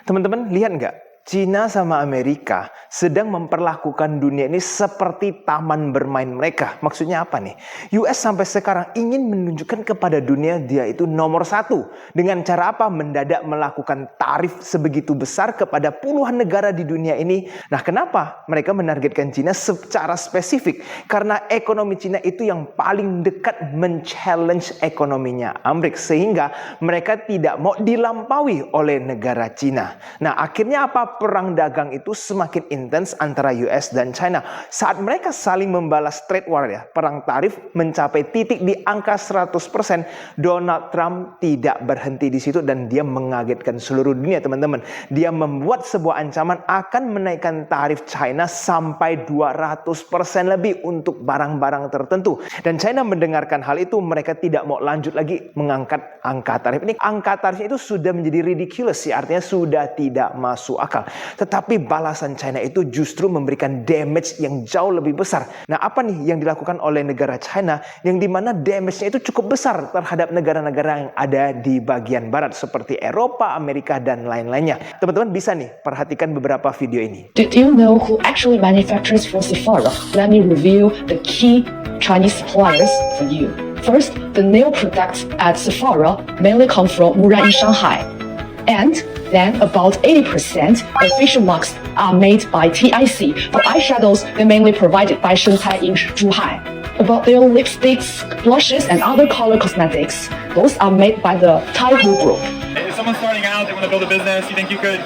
Teman-teman lihat nggak? Cina sama Amerika sedang memperlakukan dunia ini seperti taman bermain mereka. Maksudnya apa nih? US sampai sekarang ingin menunjukkan kepada dunia dia itu nomor satu. Dengan cara apa? Mendadak melakukan tarif sebegitu besar kepada puluhan negara di dunia ini. Nah, kenapa mereka menargetkan Cina secara spesifik? Karena ekonomi Cina itu yang paling dekat men-challenge ekonominya Amerika. Sehingga mereka tidak mau dilampaui oleh negara Cina. Nah, akhirnya apa? Perang dagang itu semakin intens antara US dan China. Saat mereka saling membalas trade war ya, perang tarif mencapai titik di angka 100%, Donald Trump tidak berhenti di situ dan dia mengagetkan seluruh dunia, teman-teman. Dia membuat sebuah ancaman akan menaikkan tarif China sampai 200% lebih untuk barang-barang tertentu. Dan China mendengarkan hal itu, mereka tidak mau lanjut lagi mengangkat angka tarif ini. Angka tarifnya itu sudah menjadi ridiculous ya, artinya sudah tidak masuk akal. Tetapi balasan China itu justru memberikan damage yang jauh lebih besar. Nah, apa nih yang dilakukan oleh negara China yang dimana damage-nya itu cukup besar terhadap negara-negara yang ada di bagian barat seperti Eropa, Amerika, dan lain-lainnya. Teman-teman bisa nih perhatikan beberapa video ini. Do you know who actually manufactures for Sephora? Let me review the key Chinese suppliers for you. First, the nail products at Sephora mainly come from Wuran in Shanghai. And then about 80% of facial masks are made by TIC. For eyeshadows, they're mainly provided by Shengtai in Zhuhai. About their lipsticks, blushes, and other color cosmetics, those are made by the Taihu Group. If someone's starting out, they want to build a business, you think you could?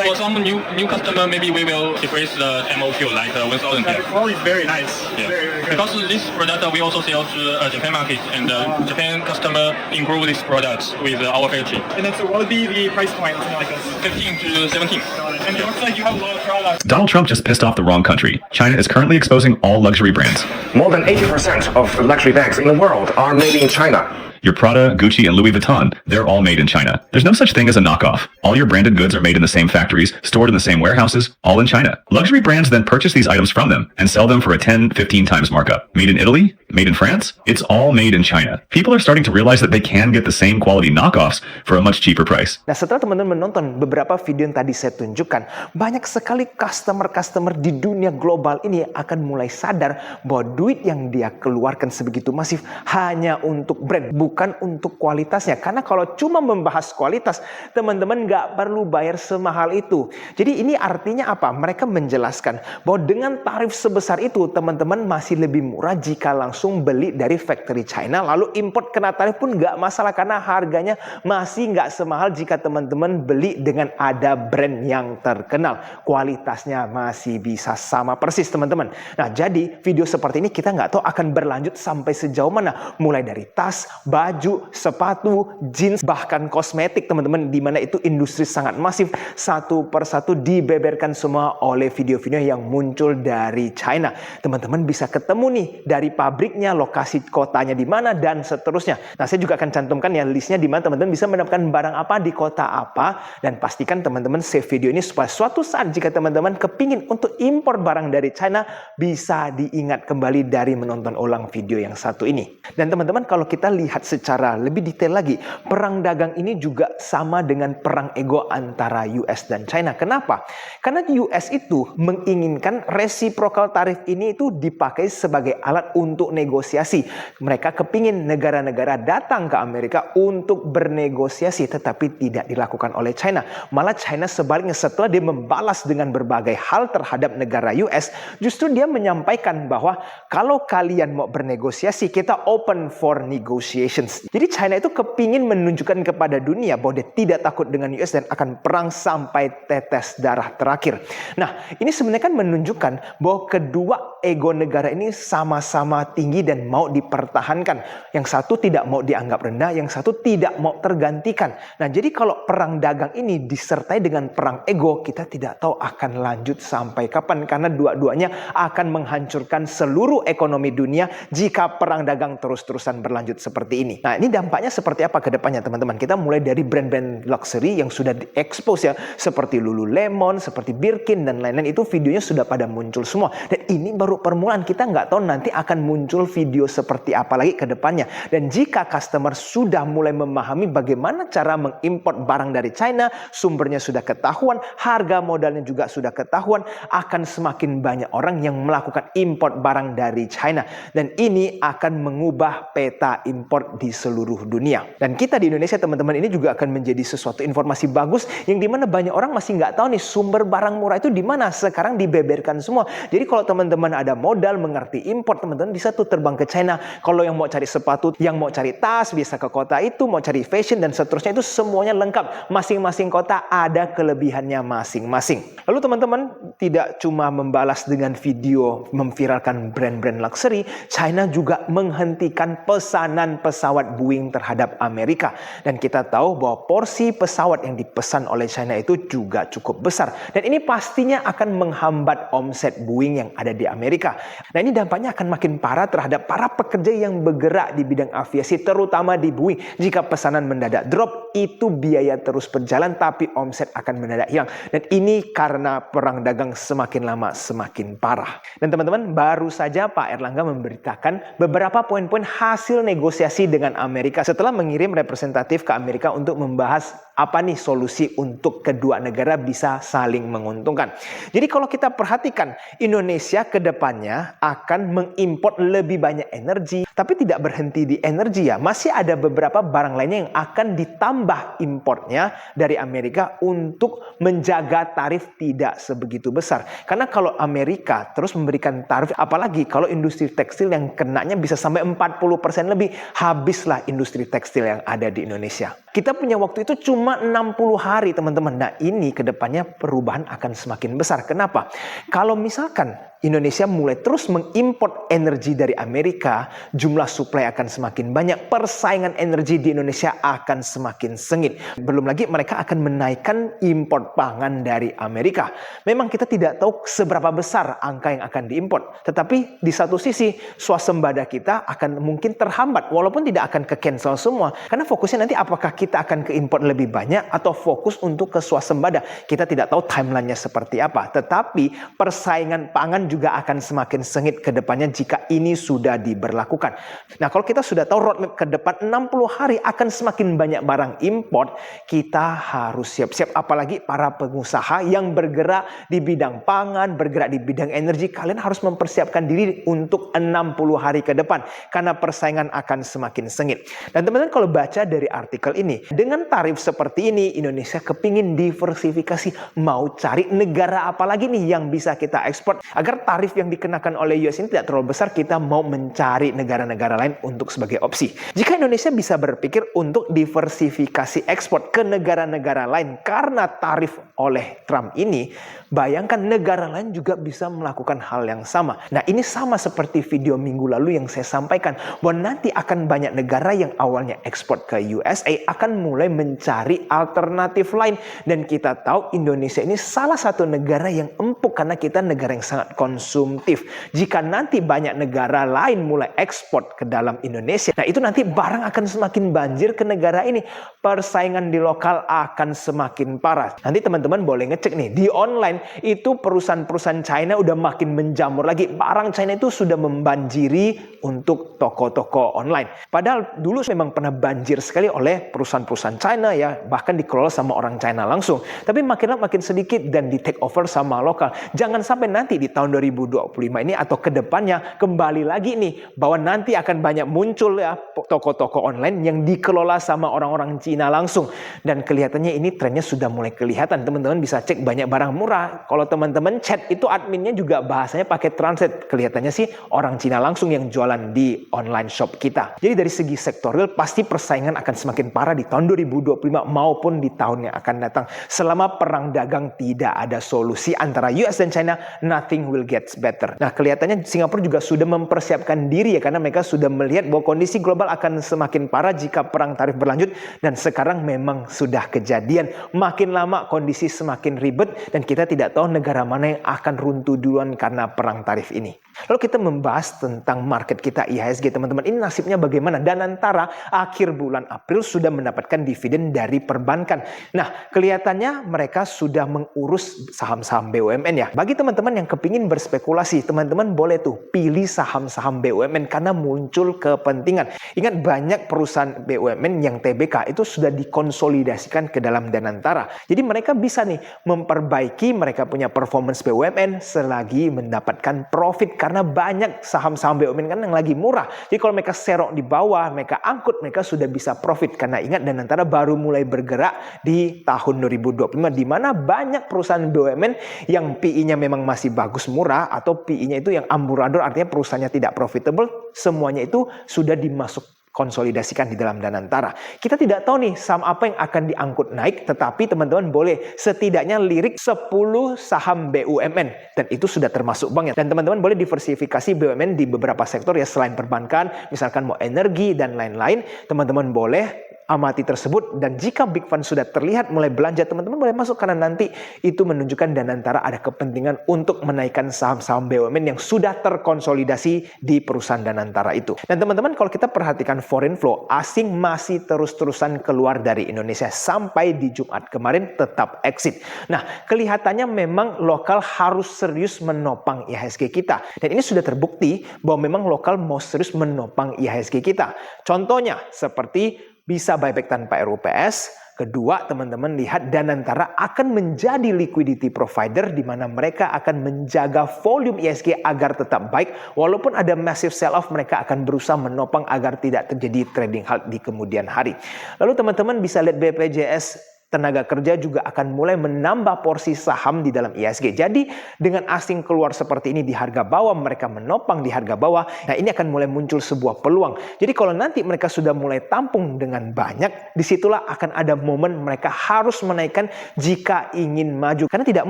For some new customer, maybe we will decrease the MOQ like 1,000. The quality is very nice. Yeah. Very good. Because this product we also sell to Japan market, and Japan customer improve this product with our factory. And then so what would be the price point, something like this? 15 to 17. And it looks like you have a lot of products. Donald Trump just pissed off the wrong country. China is currently exposing all luxury brands. More than 80% of luxury bags in the world are made in China. Your Prada, Gucci, and Louis Vuitton, they're all made in China. There's no such thing as a knockoff. All your branded goods are made in the same factories, stored in the same warehouses, all in China. Luxury brands then purchase these items from them and sell them for a 10, 15 times markup. Made in Italy? Made in France? It's all made in China. People are starting to realize that they can get the same quality knockoffs for a much cheaper price. Nah, setelah teman-teman menonton beberapa video yang tadi saya tunjukkan, banyak sekali customer-customer di dunia global ini akan mulai sadar bahwa duit yang dia keluarkan sebegitu masif hanya untuk brand, bukan untuk kualitasnya. Karena kalau cuma membahas kualitas, teman-teman nggak perlu bayar semahal itu. Jadi ini artinya apa? Mereka menjelaskan bahwa dengan tarif sebesar itu, teman-teman masih lebih murah jika langsung beli dari factory China, lalu import kena tarif pun nggak masalah karena harganya masih nggak semahal jika teman-teman beli dengan ada brand yang terkenal. Kualitasnya masih bisa sama persis, teman-teman. Nah, jadi video seperti ini kita nggak tahu akan berlanjut sampai sejauh mana. Mulai dari tas, baju, sepatu, jeans, bahkan kosmetik, teman-teman, di mana itu industri sangat masif. Satu persatu dibeberkan semua oleh video-video yang muncul dari China. Teman-teman bisa ketemu nih dari pabriknya, lokasi kotanya di mana, dan seterusnya. Nah, saya juga akan cantumkan ya listnya di mana teman-teman bisa mendapatkan barang apa di kota apa, dan pastikan teman-teman save video ini supaya suatu saat jika teman-teman kepingin untuk impor barang dari China, bisa diingat kembali dari menonton ulang video yang satu ini. Dan teman-teman, kalau kita lihat secara lebih detail lagi, perang dagang ini juga sama dengan perang ego antara US dan China. Kenapa? Karena US itu menginginkan reciprocal tarif ini itu dipakai sebagai alat untuk negosiasi. Mereka kepingin negara-negara datang ke Amerika untuk bernegosiasi, tetapi tidak dilakukan oleh China. Malah China sebaliknya, setelah dia membalas dengan berbagai hal terhadap negara US, justru dia menyampaikan bahwa kalau kalian mau bernegosiasi, kita open for negotiations. Jadi China itu kepingin menunjukkan kepada dunia bahwa dia tidak takut dengan US dan akan perang sampai tetes darah terakhir. Nah, ini sebenarnya kan menunjukkan bahwa kedua ego negara ini sama-sama tinggi dan mau dipertahankan. Yang satu tidak mau dianggap rendah, yang satu tidak mau tergantikan. Nah, jadi kalau perang dagang ini disertai dengan perang ego, kita tidak tahu akan lanjut sampai kapan. Karena dua-duanya akan menghancurkan seluruh ekonomi dunia jika perang dagang terus-terusan berlanjut seperti ini. Nah, ini dampaknya seperti apa ke depannya, teman-teman? Kita mulai dari brand-brand luxury yang sudah di-expose ya, seperti Lululemon, seperti Birkin, dan lain-lain. Itu videonya sudah pada muncul semua. Dan ini baru permulaan. Kita nggak nggak tahu nanti akan muncul video seperti apa lagi ke depannya. Dan jika customer sudah mulai memahami bagaimana cara mengimpor barang dari China, sumbernya sudah ketahuan, harga modalnya juga sudah ketahuan, akan semakin banyak orang yang melakukan impor barang dari China. Dan ini akan mengubah peta impor di seluruh dunia. Dan kita di Indonesia, teman-teman, ini juga akan menjadi sesuatu informasi bagus yang dimana banyak orang masih nggak tahu nih sumber barang murah itu di mana. Sekarang dibeberkan semua. Jadi kalau teman-teman ada modal mengerti impor, teman-teman bisa tuh terbang ke China. Kalau yang mau cari sepatu, yang mau cari tas, bisa ke kota itu, mau cari fashion dan seterusnya, itu semuanya lengkap. Masing-masing kota ada kelebihannya masing-masing. Lalu teman-teman tidak cuma membalas dengan video memviralkan brand-brand luxury, China juga menghentikan pesanan pesawat Boeing terhadap Amerika. Dan kita tahu bahwa porsi pesawat yang dipesan oleh China itu juga cukup besar. Dan ini pastinya akan menghambat omset Boeing yang ada di Amerika. Nah, ini dampaknya akan makin parah terhadap para pekerja yang bergerak di bidang aviasi, terutama di Boeing. Jika pesanan mendadak drop, itu biaya terus berjalan, tapi omset akan mendadak hilang. Dan ini karena perang dagang semakin lama semakin parah. Dan teman-teman, baru saja Pak Erlangga memberitakan beberapa poin-poin hasil negosiasi dengan Amerika setelah mengirim representatif ke Amerika untuk membahas apa nih solusi untuk kedua negara bisa saling menguntungkan. Jadi kalau kita perhatikan, Indonesia ke depannya akan mengimpor lebih banyak energi, tapi tidak berhenti di energi ya. Masih ada beberapa barang lainnya yang akan ditambah importnya dari Amerika untuk menjaga tarif tidak sebegitu besar. Karena kalau Amerika terus memberikan tarif, apalagi kalau industri tekstil yang kenanya bisa sampai 40% lebih, habislah industri tekstil yang ada di Indonesia. Kita punya waktu itu cuma 60 hari, teman-teman. Nah, ini ke depannya perubahan akan semakin besar. Kenapa? Kalau misalkan Indonesia mulai terus mengimpor energi dari Amerika, jumlah suplai akan semakin banyak, persaingan energi di Indonesia akan semakin sengit. Belum lagi mereka akan menaikkan impor pangan dari Amerika. Memang kita tidak tahu seberapa besar angka yang akan diimpor, tetapi di satu sisi swasembada kita akan mungkin terhambat, walaupun tidak akan ke-cancel semua. Karena fokusnya nanti apakah kita akan ke-impor lebih banyak atau fokus untuk ke swasembada. Kita tidak tahu timelinenya seperti apa, tetapi persaingan pangan juga akan semakin sengit ke depannya jika ini sudah diberlakukan. Nah, kalau kita sudah tahu roadmap ke depan 60 hari akan semakin banyak barang import, kita harus siap-siap. Apalagi para pengusaha yang bergerak di bidang pangan, bergerak di bidang energi, kalian harus mempersiapkan diri untuk 60 hari ke depan karena persaingan akan semakin sengit. Dan teman-teman kalau baca dari artikel ini, dengan tarif seperti ini, Indonesia kepingin diversifikasi, mau cari negara apa lagi nih yang bisa kita ekspor agar tarif yang dikenakan oleh US ini tidak terlalu besar. Kita mau mencari negara-negara lain untuk sebagai opsi. Jika Indonesia bisa berpikir untuk diversifikasi ekspor ke negara-negara lain karena tarif oleh Trump ini, bayangkan negara lain juga bisa melakukan hal yang sama. Nah, ini sama seperti video minggu lalu yang saya sampaikan, bahwa nanti akan banyak negara yang awalnya ekspor ke USA akan mulai mencari alternatif lain. Dan kita tahu Indonesia ini salah satu negara yang empuk karena kita negara yang sangat konsumtif. Jika nanti banyak negara lain mulai ekspor ke dalam Indonesia, nah itu nanti barang akan semakin banjir ke negara ini. Persaingan di lokal akan semakin parah. Nanti teman-teman boleh ngecek nih, di online itu perusahaan-perusahaan China udah makin menjamur lagi. Barang China itu sudah membanjiri untuk toko-toko online. Padahal dulu memang pernah banjir sekali oleh perusahaan-perusahaan China ya, bahkan dikelola sama orang China langsung. Tapi makin lama makin sedikit dan di take over sama lokal. Jangan sampai nanti di tahun 2025 ini atau ke depannya kembali lagi nih bahwa nanti akan banyak muncul ya toko-toko online yang dikelola sama orang-orang Cina langsung. Dan kelihatannya ini trennya sudah mulai kelihatan. Teman-teman bisa cek banyak barang murah. Kalau teman-teman chat itu adminnya juga bahasanya pakai translate. Kelihatannya sih orang Cina langsung yang jualan di online shop kita. Jadi dari segi sektorial pasti persaingan akan semakin parah di tahun 2025 maupun di tahun yang akan datang. Selama perang dagang tidak ada solusi antara US dan China, nothing will get better. Nah, kelihatannya Singapura juga sudah mempersiapkan diri ya, karena mereka sudah melihat bahwa kondisi global akan semakin parah jika perang tarif berlanjut, dan sekarang memang sudah kejadian. Makin lama kondisi semakin ribet dan kita tidak tahu negara mana yang akan runtuh duluan karena perang tarif ini. Lalu kita membahas tentang market kita IHSG, teman-teman. Ini nasibnya bagaimana? Danantara akhir bulan April sudah mendapatkan dividen dari perbankan. Nah, kelihatannya mereka sudah mengurus saham-saham BUMN ya. Bagi teman-teman yang kepingin berspekulasi, teman-teman boleh tuh pilih saham-saham BUMN karena muncul kepentingan. Ingat, banyak perusahaan BUMN yang TBK itu sudah dikonsolidasikan ke dalam Danantara. Jadi mereka bisa nih memperbaiki mereka punya performance BUMN selagi mendapatkan profit. Karena banyak saham-saham BUMN kan yang lagi murah. Jadi kalau mereka serok di bawah, mereka angkut, mereka sudah bisa profit. Karena ingat, Danantara baru mulai bergerak di tahun 2025, di mana banyak perusahaan BUMN yang PI-nya memang masih bagus murah, atau PI-nya itu yang amburadul, artinya perusahaannya tidak profitable, semuanya itu sudah dimasuk konsolidasikan di dalam Danantara. Kita tidak tahu nih saham apa yang akan diangkut naik, tetapi teman-teman boleh setidaknya lirik 10 saham BUMN, dan itu sudah termasuk bank ya. Dan teman-teman boleh diversifikasi BUMN di beberapa sektor ya, selain perbankan, misalkan mau energi dan lain-lain, teman-teman boleh amati tersebut. Dan jika big fund sudah terlihat mulai belanja, teman-teman boleh masuk, karena nanti itu menunjukkan Danantara ada kepentingan untuk menaikkan saham-saham BUMN yang sudah terkonsolidasi di perusahaan Danantara itu. Dan teman-teman, kalau kita perhatikan foreign flow, asing masih terus-terusan keluar dari Indonesia sampai di Jumat kemarin tetap exit. Nah, kelihatannya memang lokal harus serius menopang IHSG kita. Dan ini sudah terbukti bahwa memang lokal mau serius menopang IHSG kita. Contohnya seperti bisa buyback tanpa RUPS. Kedua, teman-teman lihat Danantara akan menjadi liquidity provider, di mana mereka akan menjaga volume IHSG agar tetap baik. Walaupun ada massive sell-off, mereka akan berusaha menopang agar tidak terjadi trading halt di kemudian hari. Lalu teman-teman bisa lihat BPJS Tenaga Kerja juga akan mulai menambah porsi saham di dalam IHSG. Jadi dengan asing keluar seperti ini di harga bawah, mereka menopang di harga bawah. Nah, ini akan mulai muncul sebuah peluang. Jadi kalau nanti mereka sudah mulai tampung dengan banyak, disitulah akan ada momen mereka harus menaikkan jika ingin maju. Karena tidak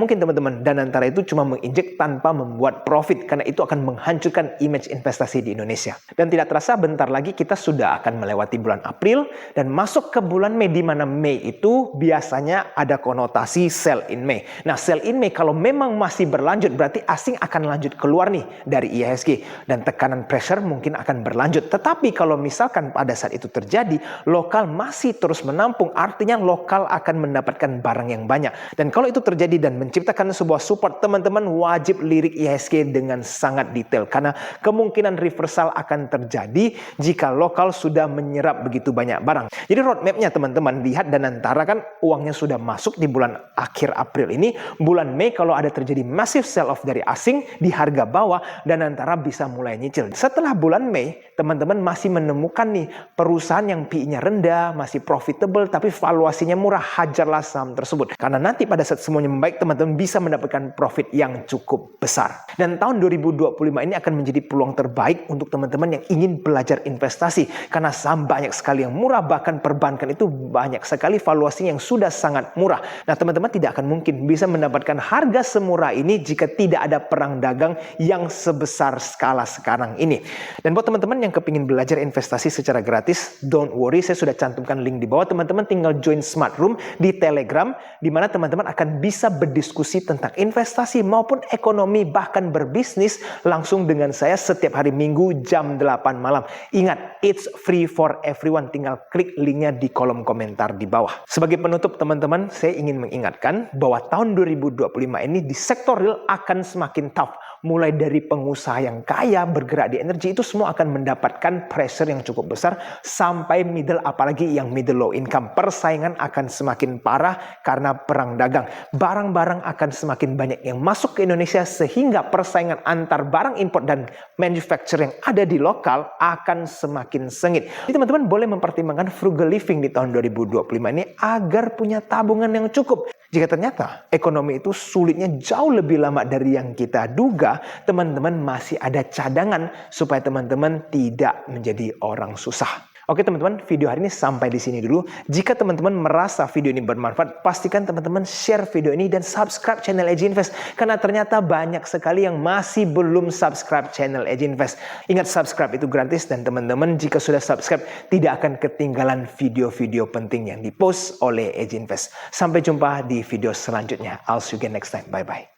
mungkin teman-teman Danantara itu cuma menginjek tanpa membuat profit, karena itu akan menghancurkan image investasi di Indonesia. Dan tidak terasa bentar lagi kita sudah akan melewati bulan April dan masuk ke bulan Mei, di mana Mei itu biasanya ada konotasi sell in May. Nah, sell in May kalau memang masih berlanjut, berarti asing akan lanjut keluar nih dari IHSG, dan tekanan pressure mungkin akan berlanjut. Tetapi kalau misalkan pada saat itu terjadi, lokal masih terus menampung, artinya lokal akan mendapatkan barang yang banyak. Dan kalau itu terjadi dan menciptakan sebuah support, teman-teman wajib lirik IHSG dengan sangat detail, karena kemungkinan reversal akan terjadi jika lokal sudah menyerap begitu banyak barang. Jadi roadmapnya teman-teman lihat, Danantara kan uangnya sudah masuk di bulan akhir April ini. Bulan Mei kalau ada terjadi massive sell off dari asing di harga bawah, Danantara bisa mulai nyicil. Setelah bulan Mei, teman-teman masih menemukan nih perusahaan yang PI-nya rendah, masih profitable, tapi valuasinya murah, hajarlah saham tersebut. Karena nanti pada saat semuanya membaik, teman-teman bisa mendapatkan profit yang cukup besar. Dan tahun 2025 ini akan menjadi peluang terbaik untuk teman-teman yang ingin belajar investasi. Karena saham banyak sekali yang murah, bahkan perbankan itu banyak sekali valuasinya yang sudah sangat murah. Nah, teman-teman tidak akan mungkin bisa mendapatkan harga semurah ini jika tidak ada perang dagang yang sebesar skala sekarang ini. Dan buat teman-teman yang kepingin belajar investasi secara gratis, don't worry, saya sudah cantumkan link di bawah. Teman-teman tinggal join Smart Room di Telegram, di mana teman-teman akan bisa berdiskusi tentang investasi maupun ekonomi, bahkan berbisnis langsung dengan saya setiap hari Minggu jam 8 malam. Ingat, it's free for everyone. Tinggal klik linknya di kolom komentar di bawah. Sebagai penutup teman-teman, saya ingin mengingatkan bahwa tahun 2025 ini di sektor real akan semakin tough. Mulai dari pengusaha yang kaya bergerak di energi, itu semua akan mendapatkan pressure yang cukup besar, sampai middle, apalagi yang middle low income. Persaingan akan semakin parah karena perang dagang. Barang-barang akan semakin banyak yang masuk ke Indonesia, sehingga persaingan antar barang import dan manufacturer yang ada di lokal akan semakin sengit. Jadi teman-teman boleh mempertimbangkan frugal living di tahun 2025 ini agar punya tabungan yang cukup. Jika ternyata ekonomi itu sulitnya jauh lebih lama dari yang kita duga, teman-teman masih ada cadangan supaya teman-teman tidak menjadi orang susah. Oke teman-teman, video hari ini sampai di sini dulu. Jika teman-teman merasa video ini bermanfaat, pastikan teman-teman share video ini dan subscribe channel Edge Invest. Karena ternyata banyak sekali yang masih belum subscribe channel Edge Invest. Ingat, subscribe itu gratis, dan teman-teman jika sudah subscribe tidak akan ketinggalan video-video penting yang dipost oleh Edge Invest. Sampai jumpa di video selanjutnya. I'll see you again next time. Bye-bye.